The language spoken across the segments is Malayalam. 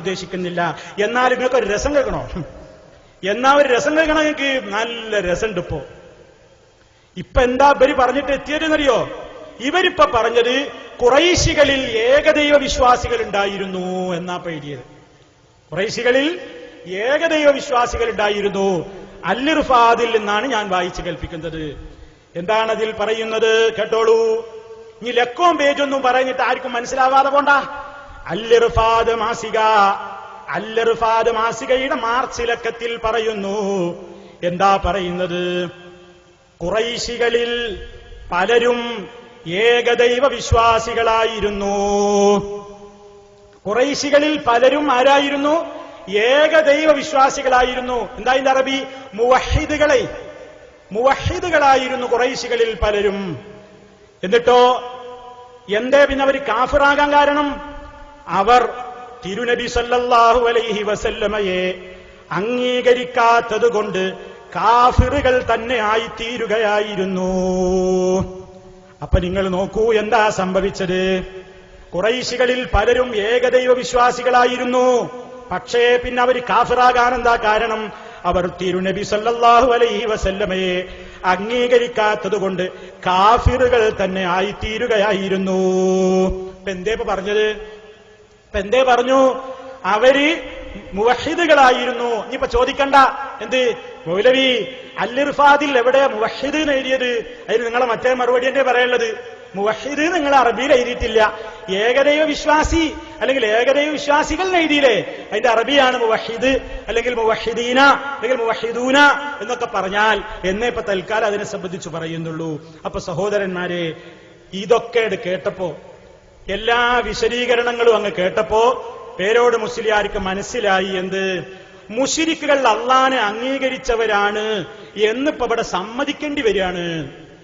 ഉദ്ദേശിക്കുന്നില്ല. എന്നാൽ നിങ്ങൾക്ക് ഒരു രസം കേൾക്കണോ? എന്നാ ഒരു രസം കേൾക്കണം. നിങ്ങൾക്ക് നല്ല രസമുണ്ട്. ഇപ്പൊ എന്താ ഇവര് പറഞ്ഞിട്ട് എത്തിയതെന്നറിയോ? ഇവരിപ്പോ പറഞ്ഞത് ഖുറൈശികളിൽ ഏകദൈവ വിശ്വാസികൾ ഉണ്ടായിരുന്നു എന്നാ എഴുതിയത്. ഖുറൈശികളിൽ ഏകദൈവ വിശ്വാസികൾ ഉണ്ടായിരുന്നു. അൽ-ഇർഫാദിൽ നിന്നാണ് ഞാൻ വായിച്ചു കേൾപ്പിക്കുന്നത്. എന്താണ് അതിൽ പറയുന്നത് കേട്ടോളൂ. ഇനി ലക്കവും പേജൊന്നും പറഞ്ഞിട്ട് ആർക്കും മനസ്സിലാവാതെ പോണ്ട. അൽ-ഇർഫാദ് മാസിക, അൽ-ഇർഫാദ് മാസികയുടെ മാർച്ച് ലക്കത്തിൽ പറയുന്നു. എന്താ പറയുന്നത്? ഖുറൈശികളിൽ പലരും ഏകദൈവ വിശ്വാസികളായിരുന്നു. ഖുറൈശികളിൽ പലരും ആരായിരുന്നു? ഏകദൈവ വിശ്വാസികളായിരുന്നു. എന്താ ഇതിന്റെ അറബി? മുവഹിദുകളായിരുന്നു ഖുറൈശികളിൽ പലരും. എന്നിട്ടോ എന്തേ പിന്നെ അവർ കാഫിറാകാൻ കാരണം? അവർ തിരുനബി സല്ലല്ലാഹു അലൈഹി വസല്ലമയെ അംഗീകരിക്കാത്തത് കൊണ്ട് കാഫിറുകൾ തന്നെ ആയിത്തീരുകയായിരുന്നു. അപ്പൊ നിങ്ങൾ നോക്കൂ എന്താ സംഭവിച്ചത്. ഖുറൈശികളിൽ പലരും ഏകദൈവ വിശ്വാസികളായിരുന്നു. പക്ഷേ പിന്നെ അവർ കാഫിറാകാൻ എന്താ കാരണം? അവർ തിരുനബി സല്ലല്ലാഹു അലൈഹി വസല്ലമയെ അംഗീകരിക്കാത്തത് കൊണ്ട് കാഫിറുകൾ തന്നെ ആയിത്തീരുകയായിരുന്നു. ഇപ്പൊ എന്തേ പറഞ്ഞത്? എന്തേ പറഞ്ഞു? അവര് മുവഹിദുകളായിരുന്നു. ഇനിയിപ്പോ ചോദിക്കണ്ട എന്ത് മൗലവി അൽ-ഇർഫാദിൽ എവിടെ മുവഹിദ് എഴുതിയത്? അതിന് നിങ്ങളെ മറ്റേ മറുപടി എന്നെ പറയുള്ളത്. മുവഹിദ് നിങ്ങൾ അറബിയിൽ എഴുതിയിട്ടില്ല. ഏകദൈവ വിശ്വാസി അല്ലെങ്കിൽ ഏകദൈവ വിശ്വാസികൾ എഴുതിയില്ലേ? അതിന്റെ അറബിയാണ് മുവഹിദ് അല്ലെങ്കിൽ മുവഹിദീന അല്ലെങ്കിൽ മുവഹിദൂന എന്നൊക്കെ പറഞ്ഞാൽ എന്നേ ഇപ്പൊ തൽക്കാലം അതിനെ സംബന്ധിച്ച് പറയുന്നുള്ളൂ. അപ്പൊ സഹോദരന്മാരെ, ഇതൊക്കെ കേട്ടപ്പോ, എല്ലാ വിശദീകരണങ്ങളും അങ്ങ് കേട്ടപ്പോ പേരോട് മുസ്ലിയാർക്ക് മനസ്സിലായി എന്ത്? മുശ്രിക്കുകൾ അള്ളാനെ അംഗീകരിച്ചവരാണ് എന്നിപ്പോ ഇവിടെ സമ്മതിക്കേണ്ടി വരികയാണ്.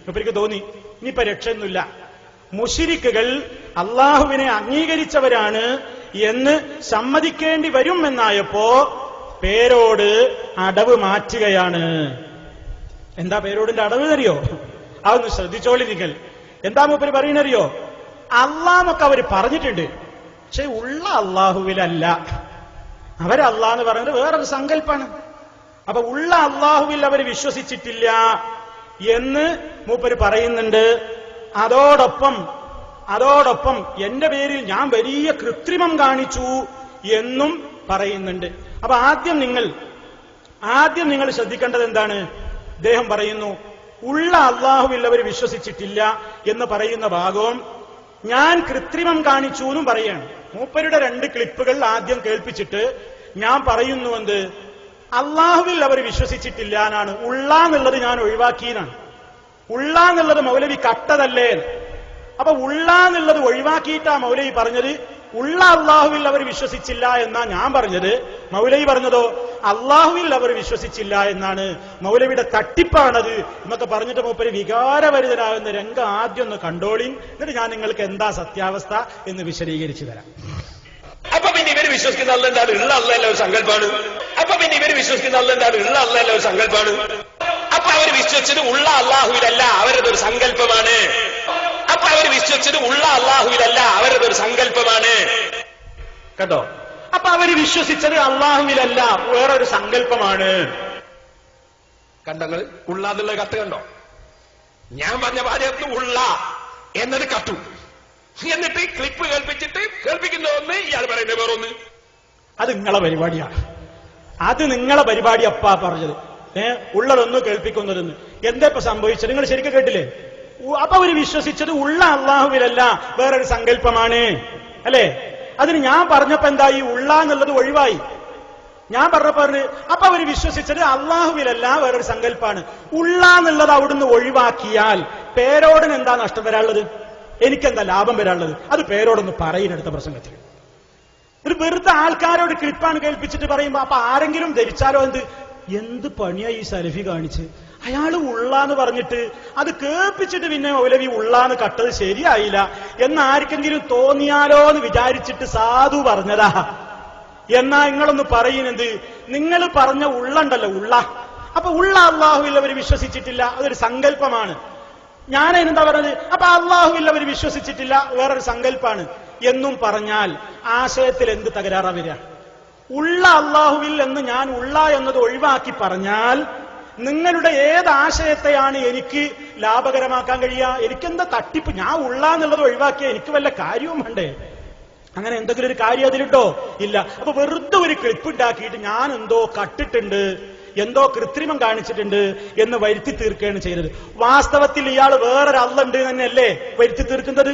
ഇപ്പൊ എനിക്ക് തോന്നി ഇനിയിപ്പോ രക്ഷയൊന്നുമില്ല. മുശ്രിക്കുകൾ അള്ളാഹുവിനെ അംഗീകരിച്ചവരാണ് എന്ന് സമ്മതിക്കേണ്ടി വരും എന്നായപ്പോ പേരോട് അടവ് മാറ്റുകയാണ്. എന്താ പേരോടിന്റെ അടവ് അറിയോ? അതൊന്ന് ശ്രദ്ധിച്ചോളി നിങ്ങൾ. എന്താ മൂപ്പര് പറയുന്നറിയോ? അള്ളാന്നൊക്കെ അവര് പറഞ്ഞിട്ടുണ്ട്, പക്ഷെ ഉള്ള അള്ളാഹുവിലല്ല. അവരല്ലാന്ന് പറയുന്നത് വേറൊരു സങ്കല്പാണ്. അപ്പൊ ഉള്ള അള്ളാഹുവിൽ അവർ വിശ്വസിച്ചിട്ടില്ല എന്ന് മൂപ്പര് പറയുന്നുണ്ട്. അതോടൊപ്പം എന്റെ പേരിൽ ഞാൻ വലിയ കൃത്രിമം കാണിച്ചു എന്നും പറയുന്നുണ്ട്. അപ്പൊ ആദ്യം നിങ്ങൾ ശ്രദ്ധിക്കേണ്ടത് എന്താണ്? അദ്ദേഹം പറയുന്നു ഉള്ള അള്ളാഹുവിൽ അവർ വിശ്വസിച്ചിട്ടില്ല എന്ന് പറയുന്ന ഭാഗവും ഞാൻ കൃത്രിമം കാണിച്ചു എന്നും പറയാണ്. മൂപ്പരുടെ 2 ക്ലിപ്പുകൾ ആദ്യം കേൾപ്പിച്ചിട്ട് ഞാൻ പറയുന്നു എന്ത്? അള്ളാഹുവിൽ അവർ വിശ്വസിച്ചിട്ടില്ല എന്നാണ്. ഉള്ള എന്നുള്ളത് ഞാൻ ഒഴിവാക്കിയതാണ്. ഉള്ള എന്നുള്ളത് മൗലവി കട്ടതല്ലേ? അപ്പൊ ഉള്ള എന്നുള്ളത് ഒഴിവാക്കിയിട്ടാ മൗലവി പറഞ്ഞത് ഉള്ള അള്ളാഹുവിൽ അവർ വിശ്വസിച്ചില്ല എന്നാ ഞാൻ പറഞ്ഞത്. മൗലവി പറഞ്ഞതോ അള്ളാഹുവിൽ അവർ വിശ്വസിച്ചില്ല എന്നാണ്. മൗലവിയുടെ തട്ടിപ്പാണത് എന്നൊക്കെ പറഞ്ഞിട്ട് മൂപ്പര് വികാരഭരിതനാകുന്ന രംഗം ആദ്യം ഒന്ന് കണ്ടോളിൻ. എന്നിട്ട് ഞാൻ നിങ്ങൾക്ക് എന്താ സത്യാവസ്ഥ എന്ന് വിശദീകരിച്ചു തരാം. അപ്പൊ പിന്നെ ഇവര് വിശ്വസിക്കുന്ന അല്ല എന്താണ്? ഉള്ള അല്ല ഒരു സങ്കല്പാണ്. അപ്പൊ പിന്നെ ഇവര് വിശ്വസിക്കുന്ന അല്ല എന്താണ്? ഉള്ള അല്ല ഒരു സങ്കല്പാണ്. അപ്പൊ അവർ വിശ്വസിച്ചത് ഉള്ള അള്ളാഹുവിലല്ല, അവരതൊരു സങ്കല്പമാണ്. അപ്പൊ അവർ വിശ്വസിച്ചത് ഉള്ള അള്ളാഹുവിലല്ല, അവരതൊരു സങ്കല്പമാണ്. കേട്ടോ? അപ്പൊ അവര് വിശ്വസിച്ചത് അള്ളാഹുവിലല്ല, വേറൊരു സങ്കല്പമാണ്. കണ്ടങ്ങൾ ഉള്ള എന്നുള്ള കത്ത് കണ്ടോ? ഞാൻ പറഞ്ഞ ഭാര്യത്ത് ഉള്ള എന്നത് കത്തു. എന്നിട്ട് ക്ലിപ്പ് കേൾപ്പിക്കുന്ന ഒന്ന്, ഇയാൾ പറയുന്നത് വേറൊന്ന്. അത് നിങ്ങളെ പരിപാടിയാണ്. അത് നിങ്ങളെ പരിപാടി അപ്പാ പറഞ്ഞത്. ഉള്ളതൊന്ന് കേൾപ്പിക്കുന്നതെന്ന്. എന്താ ഇപ്പൊ സംഭവിച്ചത്? നിങ്ങൾ ശരിക്കും കേട്ടില്ലേ? അപ്പൊ അവര് വിശ്വസിച്ചത് ഉള്ള അള്ളാഹുവിലല്ല, വേറൊരു സങ്കല്പമാണ് അല്ലേ? അതിന് ഞാൻ പറഞ്ഞപ്പോ എന്തായി? ഉള്ള എന്നുള്ളത് ഒഴിവായി. ഞാൻ പറഞ്ഞപ്പോ അപ്പൊ അവര് വിശ്വസിച്ചത് അള്ളാഹുവിലല്ല, വേറൊരു സങ്കല്പാണ്. ഉള്ള എന്നുള്ളത് അവിടുന്ന് ഒഴിവാക്കിയാൽ പേരോടിന് എന്താ നഷ്ടം വരാനുള്ളത്? എനിക്കെന്താ ലാഭം വരാനുള്ളത്? അത് പേരോടൊന്ന് പറയുന്നടുത്ത പ്രസംഗത്തിൽ. ഒരു വെറുതെ ആൾക്കാരോട് ക്ലിപ്പാണ് കേൾപ്പിച്ചിട്ട് പറയുമ്പോ അപ്പൊ ആരെങ്കിലും ധരിച്ചാലോ എന്ത് പണിയാ ഈ സലഫി കാണിച്ച്? അയാള് ഉള്ളാന്ന് പറഞ്ഞിട്ട് അത് കേൾപ്പിച്ചിട്ട് പിന്നെ മൗലവി ഉള്ളാന്ന് കട്ടത് ശരിയായില്ല എന്ന് ആർക്കെങ്കിലും തോന്നിയാലോ എന്ന് വിചാരിച്ചിട്ട് സാധു പറഞ്ഞതാ. എന്നാ നിങ്ങളൊന്ന് പറയുന്നത്, നിങ്ങൾ പറഞ്ഞ ഉള്ളണ്ടല്ലോ ഉള്ള. അപ്പൊ ഉള്ള അള്ളാഹുവിൽ അവർ വിശ്വസിച്ചിട്ടില്ല, അതൊരു സങ്കല്പമാണ്. ഞാൻ അതിനെന്താ പറഞ്ഞത്? അപ്പൊ അള്ളാഹുവിൽ അവർ വിശ്വസിച്ചിട്ടില്ല, വേറൊരു സങ്കല്പാണ് എന്നും പറഞ്ഞാൽ ആശയത്തിൽ എന്ത് തകരാറാ വരിക? ഉള്ള അള്ളാഹുവിൽ എന്ന് ഞാൻ ഉള്ള എന്നത് ഒഴിവാക്കി പറഞ്ഞാൽ നിങ്ങളുടെ ഏത് ആശയത്തെയാണ് എനിക്ക് ലാഭകരമാക്കാൻ കഴിയുക? എനിക്കെന്താ തട്ടിപ്പ്? ഞാൻ ഉള്ള എന്നുള്ളത് ഒഴിവാക്കിയ എനിക്ക് വല്ല കാര്യവും വേണ്ടേ? അങ്ങനെ എന്തെങ്കിലും ഒരു കാര്യം അതിലിട്ടോ ഇല്ല. അപ്പൊ വെറുതെ ഒരു ക്ലിപ്പ് ഉണ്ടാക്കിയിട്ട് ഞാൻ എന്തോ കട്ടിട്ടുണ്ട്, എന്തോ കൃത്രിമം കാണിച്ചിട്ടുണ്ട് എന്ന് വരുത്തി തീർക്കുകയാണ് ചെയ്തത്. വാസ്തവത്തിൽ ഇയാൾ വേറൊരു അള്ളുണ്ട് തന്നെയല്ലേ വരുത്തി തീർക്കുന്നത്?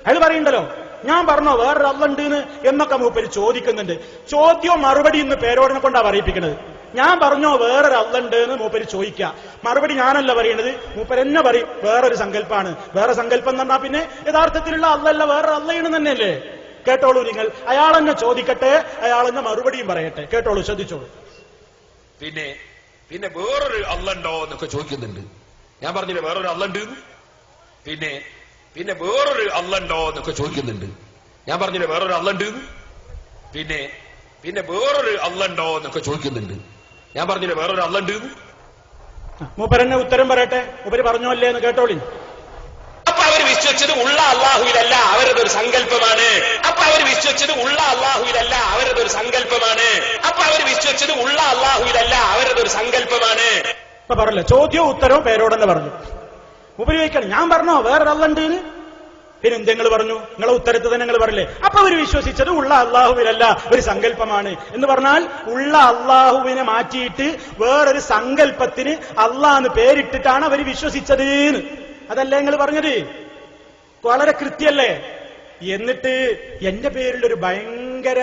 അയാൾ പറയണ്ടല്ലോ, ഞാൻ പറഞ്ഞോ വേറൊരു അള്ളുണ്ട് എന്നൊക്കെ മൂപ്പര് ചോദിക്കുന്നുണ്ട്. ചോദ്യവും മറുപടി ഇന്ന് പേരോടിനെ കൊണ്ടാ പറയിപ്പിക്കുന്നത്. ഞാൻ പറഞ്ഞോ വേറൊരു അള്ളുണ്ട് എന്ന് മൂപ്പര് ചോദിക്കുക, മറുപടി ഞാനല്ല പറയണത്, മൂപ്പരെന്നെ പറയും വേറൊരു സങ്കല്പാണ്. വേറെ സങ്കല്പം എന്ന് പറഞ്ഞാൽ പിന്നെ യഥാർത്ഥത്തിലുള്ള അള്ളല്ല വേറൊരു അള്ളയാണ് തന്നെയല്ലേ? കേട്ടോളൂ നിങ്ങൾ, അയാൾ തന്നെ ചോദിക്കട്ടെ, അയാൾ തന്നെ മറുപടിയും പറയട്ടെ. കേട്ടോളൂ, ശ്രദ്ധിച്ചോളൂ. പിന്നെ വേറൊരു അള്ളുണ്ടോ എന്നൊക്കെ ചോദിക്കുന്നുണ്ട്. ഞാൻ പറഞ്ഞില്ലേ വേറൊരു അള്ളുണ്ട്. പിന്നെ വേറൊരു അള്ളുണ്ടോ എന്നൊക്കെ ചോദിക്കുന്നുണ്ട്. ഞാൻ പറഞ്ഞില്ലേ വേറൊരു അള്ളുണ്ട്. പിന്നെ വേറൊരു അള്ളുണ്ടോ എന്നൊക്കെ ചോദിക്കുന്നുണ്ട്. ഞാൻ പറഞ്ഞില്ലേ വേറൊരു അള്ളുണ്ട്. മൂപ്പരെന്നെ ഉത്തരം പറയട്ടെ, മൂപ്പര് പറഞ്ഞോ അല്ലേ എന്ന് കേട്ടോളി. അപ്പൊ അവർ വിശ്വസിച്ചത് ഉള്ള അള്ളാഹുവിലല്ല, അവരതൊരു സങ്കല്പമാണ്. അപ്പൊ അവർ വിശ്വസിച്ചത് ഉള്ള അള്ളാഹുവിലല്ല, അവരതൊരു സങ്കല്പമാണ്. അപ്പൊ അവർ വിശ്വസിച്ചത് ഉള്ള അള്ളാഹുവിലല്ല, അവരതൊരു സങ്കല്പമാണ്. ഇപ്പൊ പറഞ്ഞില്ല, ചോദ്യവും ഉത്തരവും പേരോടെന്നെ പറഞ്ഞു. മൂപ്പര് ചോദിക്കണം, ഞാൻ പറഞ്ഞോ വേറൊരു അള്ളുണ്ട്? പിന്നെ എന്തെങ്കിലും പറഞ്ഞു, നിങ്ങളെ ഉത്തരത്തിൽ തന്നെ നിങ്ങൾ പറഞ്ഞില്ലേ. അപ്പൊ അവർ വിശ്വസിച്ചത് ഉള്ള അള്ളാഹുവിലല്ല, ഒരു സങ്കല്പമാണ് എന്ന് പറഞ്ഞാൽ ഉള്ള അള്ളാഹുവിനെ മാറ്റിയിട്ട് വേറൊരു സങ്കല്പത്തിന് അള്ളാന്ന് പേരിട്ടിട്ടാണ് അവർ വിശ്വസിച്ചത്. അതല്ലേ നിങ്ങൾ പറഞ്ഞത്? വളരെ കൃത്യല്ലേ? എന്നിട്ട് എന്റെ പേരിൽ ഒരു ഭയങ്കര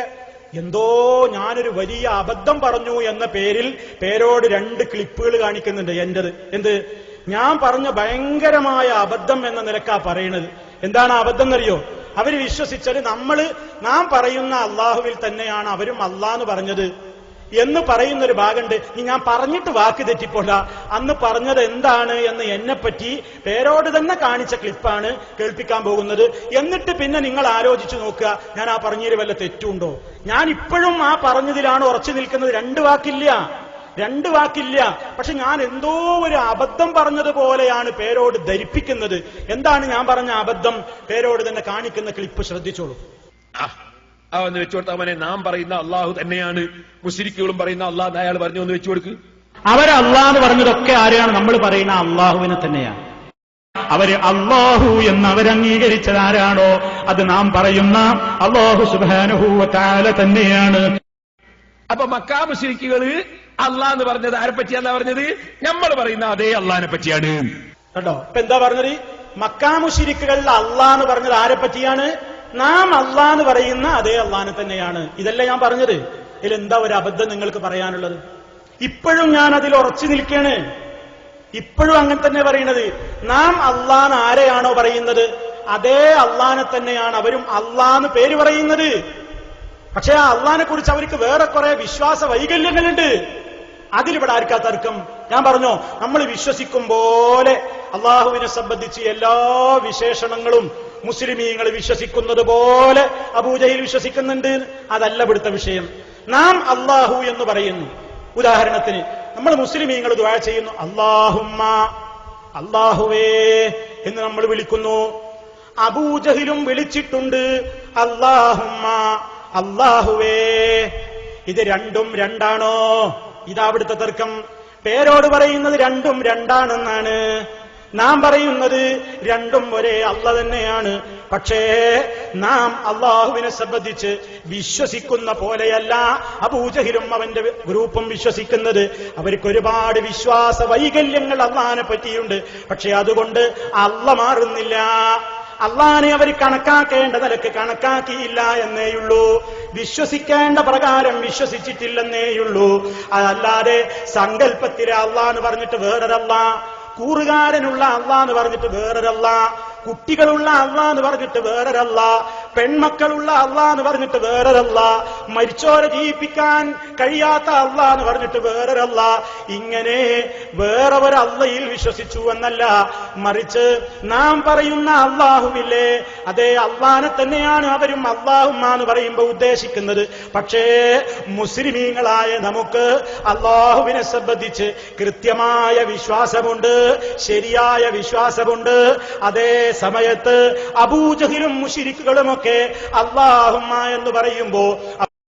എന്തോ ഞാനൊരു വലിയ അബദ്ധം പറഞ്ഞു എന്ന പേരിൽ പേരോട് 2 ക്ലിപ്പുകൾ കാണിക്കുന്നുണ്ട്. എന്റേത് എന്ത്? ഞാൻ പറഞ്ഞ ഭയങ്കരമായ അബദ്ധം എന്ന നിലക്കാ പറയണത്. എന്താണ് അബദ്ധം എന്നറിയോ? അവര് വിശ്വസിച്ചത് നാം പറയുന്ന അള്ളാഹുവിൽ തന്നെയാണ് അവരും അള്ളാന്ന് പറഞ്ഞത് എന്ന് പറയുന്നൊരു ഭാഗമുണ്ട്. ഞാൻ പറഞ്ഞിട്ട് വാക്ക് തെറ്റിപ്പോല, അന്ന് പറഞ്ഞത് എന്താണ് എന്ന് എന്നെപ്പറ്റി പേരോട് തന്നെ കാണിച്ച ക്ലിപ്പാണ് കേൾപ്പിക്കാൻ പോകുന്നത്. എന്നിട്ട് പിന്നെ നിങ്ങൾ ആലോചിച്ചു നോക്കുക, ഞാൻ ആ പറഞ്ഞതിൽ വല്ല തെറ്റുണ്ടോ? ഞാൻ ഇപ്പോഴും ആ പറഞ്ഞതിലാണ് ഉറച്ചു നിൽക്കുന്നത്. 2 വാക്കില്ല. പക്ഷെ ഞാൻ എന്തോ ഒരു അബദ്ധം പറഞ്ഞതുപോലെയാണ് പേരോട് ധരിപ്പിക്കുന്നത്. എന്താണ് ഞാൻ പറഞ്ഞ അബദ്ധം? പേരോട് തന്നെ കാണിക്കുന്ന ക്ലിപ്പ് ശ്രദ്ധിച്ചോളൂ. ഒന്ന് വെച്ചു കൊടുത്ത അവനെ നാം പറയുന്ന അള്ളാഹു തന്നെയാണ്, മുശ്രിക്കുകളും പറയുന്ന അള്ളാഹ് അയാൾ പറഞ്ഞു ഒന്ന് വെച്ചു കൊടുക്ക്. അവരല്ലാന്ന് പറഞ്ഞതൊക്കെ ആരെയാണ്? നമ്മൾ പറയുന്ന അള്ളാഹുവിനെ തന്നെയാണ്. അവര് അള്ളാഹു എന്ന് അവരംഗീകരിച്ചത് ആരാണോ അത് നാം പറയുന്ന അള്ളാഹു സുബ്ഹാനഹു വ തആല തന്നെയാണ്. അപ്പൊ മക്കാ മുശ്രിക്കുകള് അള്ളാഹ് എന്ന് പറഞ്ഞത് ആരെ പറ്റിയാ പറഞ്ഞത്? നമ്മൾ പറയുന്ന അതേ അള്ളാഹിനെ പറ്റിയാണ്. കേട്ടോ, ഇപ്പൊ എന്താ പറഞ്ഞത്? മക്കാ മുശ്രിക്കുകളിൽ അള്ളാഹ് എന്ന് പറഞ്ഞത് ആരെ പറ്റിയാണ്? നാം അള്ളാഹ് എന്ന് പറയുന്ന അതേ അള്ളാഹിനെ തന്നെയാണ്. ഇതല്ലേ ഞാൻ പറഞ്ഞത്? ഇതിലെന്താ ഒരു അബദ്ധം നിങ്ങൾക്ക് പറയാനുള്ളത്? ഇപ്പോഴും ഞാൻ അതിൽ ഉറച്ചു നിൽക്കുകയാണ്. ഇപ്പോഴും അങ്ങനെ തന്നെ പറയണത്. നാം അള്ളാഹ് ആരെയാണോ പറയുന്നത് അതേ അള്ളാഹിനെ തന്നെയാണ് അവരും അള്ളാഹ് പേര് പറയുന്നത്. പക്ഷെ ആ അള്ളാഹിനെ കുറിച്ച് അവർക്ക് വേറെ കുറെ വിശ്വാസ വൈകല്യങ്ങളുണ്ട്. അതിലിവിടെ ആർക്കാ തർക്കം? ഞാൻ പറഞ്ഞോ, നമ്മൾ വിശ്വസിക്കും പോലെ അള്ളാഹുവിനെ സംബന്ധിച്ച് എല്ലാ വിശേഷണങ്ങളും മുസ്ലിമീങ്ങൾ വിശ്വസിക്കുന്നത് പോലെ അബൂജഹിൽ വിശ്വസിക്കുന്നുണ്ട്. അതല്ല ഇവിടുത്തെ വിഷയം. നാം അള്ളാഹു എന്ന് പറയുന്നു. ഉദാഹരണത്തിന് നമ്മൾ മുസ്ലിമീങ്ങൾ ദുആ ചെയ്യുന്നു, അല്ലാഹുമ്മ, അല്ലാഹുവേ എന്ന് നമ്മൾ വിളിക്കുന്നു. അബൂജഹിലും വിളിച്ചിട്ടുണ്ട്, അല്ലാഹുമ്മ, അല്ലാഹുവേ. ഇത് രണ്ടും രണ്ടാണോ? ഇതാ അവിടുത്തെ തർക്കം. പേരോട് പറയുന്നത് രണ്ടും രണ്ടാണെന്നാണ്. നാം പറയുന്നത് രണ്ടും ഒരേ അള്ള തന്നെയാണ്. പക്ഷേ നാം അള്ളാഹുവിനെ സംബന്ധിച്ച് വിശ്വസിക്കുന്ന പോലെയല്ല അബൂജഹിലും അവന്റെ ഗ്രൂപ്പും വിശ്വസിക്കുന്നത്. അവർക്ക് ഒരുപാട് വിശ്വാസ വൈകല്യങ്ങൾ അള്ളാഹിനെ പറ്റിയുണ്ട്. പക്ഷെ അതുകൊണ്ട് അള്ള മാറുന്നില്ല. അള്ളാഹിനെ അവർ കണക്കാക്കേണ്ട നിലക്ക് കണക്കാക്കിയില്ല എന്നേയുള്ളൂ. വിശ്വസിക്കേണ്ട പ്രകാരം വിശ്വസിച്ചിട്ടില്ലെന്നേയുള്ളൂ. അതല്ലാതെ സങ്കല്പത്തിലെ അള്ളാഹ് എന്ന് പറഞ്ഞിട്ട് വേറൊരല്ല, കൂറുകാരനുള്ള അള്ളാഹ് എന്ന് പറഞ്ഞിട്ട് വേറൊരല്ല, കുട്ടികളുള്ള അള്ളാഹ് എന്ന് പറഞ്ഞിട്ട് വേറൊരല്ല, പെൺമക്കളുള്ള അള്ളാഹ് എന്ന് പറഞ്ഞിട്ട് വേറൊരല്ല, മരിച്ചോരെ ജീവിപ്പിക്കാൻ കഴിയാത്ത അല്ലാ എന്ന് പറഞ്ഞിട്ട് വേറൊരല്ല. ഇങ്ങനെ വേറെ ഒരു അള്ളയിൽ വിശ്വസിച്ചു എന്നല്ല, മറിച്ച് നാം പറയുന്ന അള്ളാഹുവില്ലേ, അതേ അള്ളാനെ തന്നെയാണ് അവരും അള്ളാഹുമ്മ എന്ന് പറയുമ്പോൾ ഉദ്ദേശിക്കുന്നത്. പക്ഷേ മുസ്ലിമീങ്ങളായ നമുക്ക് അള്ളാഹുവിനെ സംബന്ധിച്ച് കൃത്യമായ വിശ്വാസമുണ്ട്, ശരിയായ വിശ്വാസമുണ്ട്. അതേ സമയത്ത് അബൂജഹിലും മുശ്രിക്കുകളുമൊക്കെ അള്ളാഹുമ്മ എന്ന് പറയുമ്പോ